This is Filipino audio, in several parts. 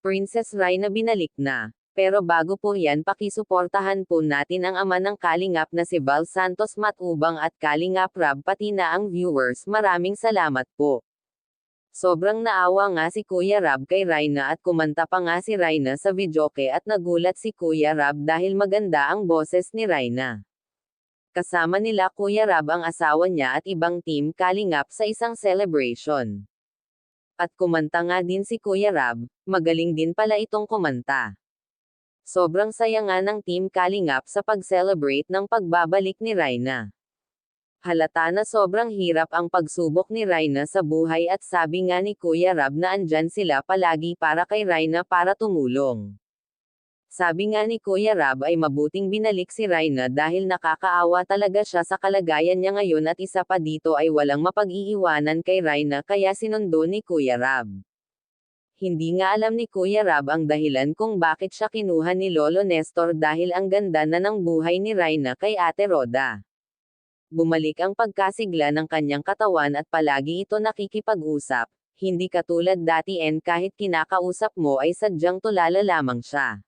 Princess Rhina binalik na. Pero bago po yan pakisuportahan po natin ang ama ng Kalingap na si Val Santos Matubang at Kalingap Rab pati na ang viewers. Maraming salamat po. Sobrang naawa nga si Kuya Rab kay Rhina at kumanta pa nga si Rhina sa videoke at nagulat si Kuya Rab dahil maganda ang boses ni Rhina. Kasama nila Kuya Rab ang asawa niya at ibang team Kalingap sa isang celebration. At kumanta nga din si Kuya Rab, magaling din pala itong kumanta. Sobrang saya nga ng Team Kalingap sa pag-celebrate ng pagbabalik ni Rhina. Halata na sobrang hirap ang pagsubok ni Rhina sa buhay at sabi nga ni Kuya Rab na andyan sila palagi para kay Rhina para tumulong. Sabi nga ni Kuya Rab ay mabuting binalik si Rhina dahil nakakaawa talaga siya sa kalagayan niya ngayon at isa pa dito ay walang mapag-iiwanan kay Rhina kaya sinundo ni Kuya Rab. Hindi nga alam ni Kuya Rab ang dahilan kung bakit siya kinuha ni Lolo Nestor dahil ang ganda na ng buhay ni Rhina kay Ate Roda. Bumalik ang pagkasigla ng kanyang katawan at palagi ito nakikipag-usap, hindi katulad dati kahit kinakausap mo ay sadyang tulala lamang siya.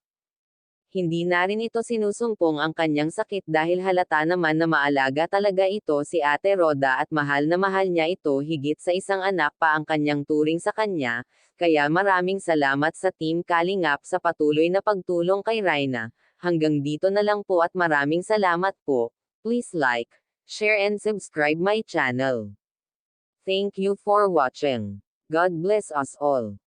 Hindi na rin ito sinusumpong ang kanyang sakit dahil halata naman na maalaga talaga ito si Ate Roda at mahal na mahal niya ito higit sa isang anak pa ang kanyang turing sa kanya, kaya maraming salamat sa Team Kalingap sa patuloy na pagtulong kay Rhina. Hanggang dito na lang po at maraming salamat po. Please like, share and subscribe my channel. Thank you for watching. God bless us all.